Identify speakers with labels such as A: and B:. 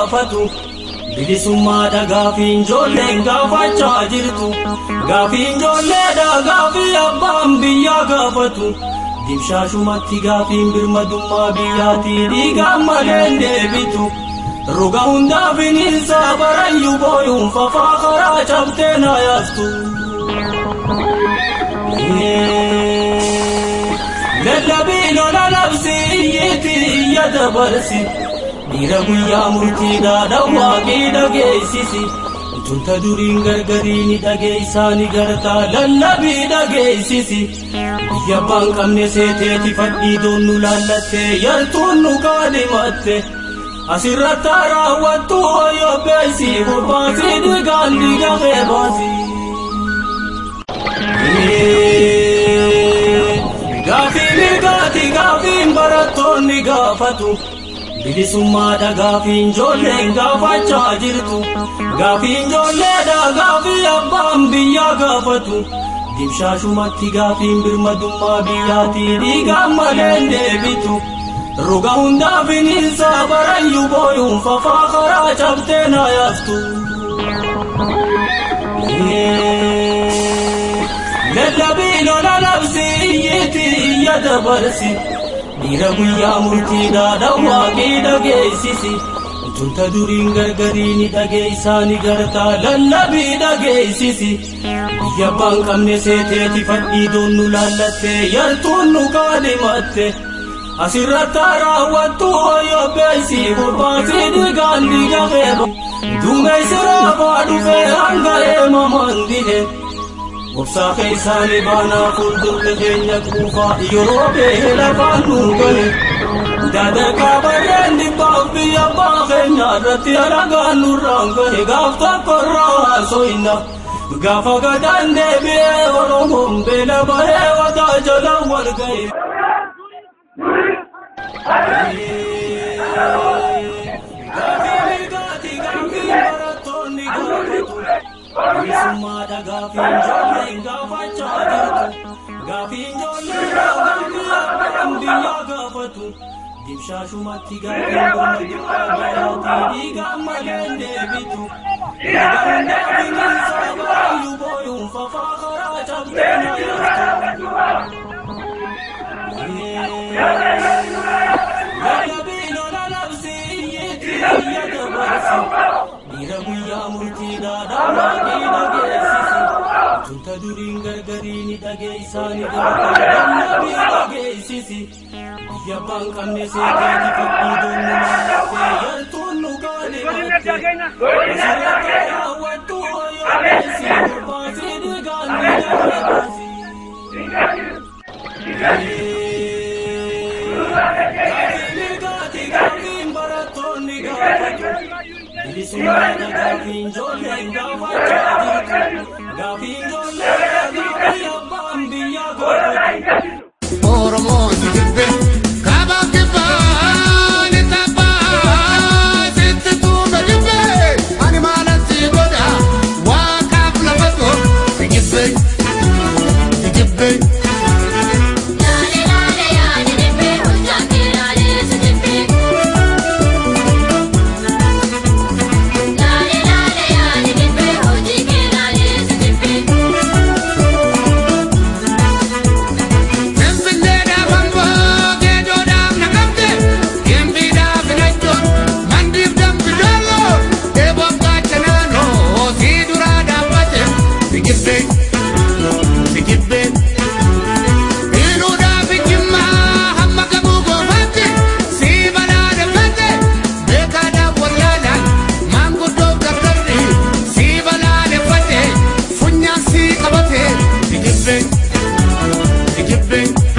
A: gaafatu bilisummaadha gaafiin ijoolleen gaafachaa jirtu gaafiin ijoolleedha gaafii abbaan biyyaa gaafatu dimshaashumatti gaafiin birmadummaa biyyaatii dhiigaan malee deebitu roga hundaa bineensa barayyuu booyuun fafaa karaa cabtee na yaaftu lallabii lola labsi iyyiti iyya dabarsi dhiira guyyaa murtiidhaadha waaqii dhageessisi tunta duriin gargariini dhageessaani gartaa lallabii dhageessisi biyya abbaan qabne seeteeti fadhii doonnu laallattee yartuun nu kaadhimatte asirratti raawwattu hoyyoo beeysi bobbaasii dhiigaan dhiiga qeebaasi gaafiin mirgaati gaafiin barattoonni gaafatu bilisummaadha gaafiin ijoolleen gaafachaa jirtu gaafiin ijoolleedha gaafii abbaan biyyaa gaafatu dimshaashumatti gaafiin birmadummaa biyyaatii dhiigaan malee deebitu roga hundaa bineensa barayyuu booyuun fafaa karaa cabtee na yaaftu lallabii lola labsi iyyiti iyya dabarsi dhiira guyyaa murtiidhaadha waaqii dhageessisi tunta duriin gargariini dhageessaani gartaa lallabii dhageessisi biyya abbaan qabne seeteeti fadhii doonnu laallattee yartuun nu kaadhimatte asirratti raawwattu hoyyoo beeysi bobbaasii dhiigaan dhiiga qeeba duumessi raafaa dhufee hanga eemamaan dhihe obsaa keessaanii baanaa fuuldurri keenya quufaa yeroo beehe lafaan nuun gale dadarkaa barreen dhibbaaf biyya abbaa keenya irratti alagaan nurraan gahe gaaf tokkorraa haasoyna gaafa gadaan deebi'ee oromoon beela bahee wataa jalaan wal gahe gaafii mirgaati gaafii barattoonni gaafatu bilisummaadha gaafiin ijoolleen gaafachaa jirtu gaafiin ijoolleedha gaafii abbaan biyyaa gaafatu dimshaashumatti gaafiin birmadummaa biyyaatii dhiigaan malee deebitu roga hundaa bineensa barayyuu booyuun fafaa karaa cabtee na yaaftu lallabii lola labsi iyyiti iyya dabarsi dhiira guyyaa murtiidhaadha waaqii dhageessisi tunta duriin gargariini dhageessaani gartaa lallabii dhageessisi biyya abbaan qabne seeteeti fadhii doonnu laallattee yartuun nu kaadhimatte asirratti raawwattu hoyyoo beeysi bobbaasii dhiigaan dhiiga qeebaasi gaafiin mirgaati gaafiin barattoonni gaafatu bilisummaadha gaafiin ijoolleen gaafachaa jirtu gaafiin ijoolleedha gaafii abbaan biyyaa gaafatu
B: oromoon sirbe kaaba kibbaa ni tabbaa sitti tuume jibbe ani maalan si godha waaqaaf lafa too si jibbe si jibbe Big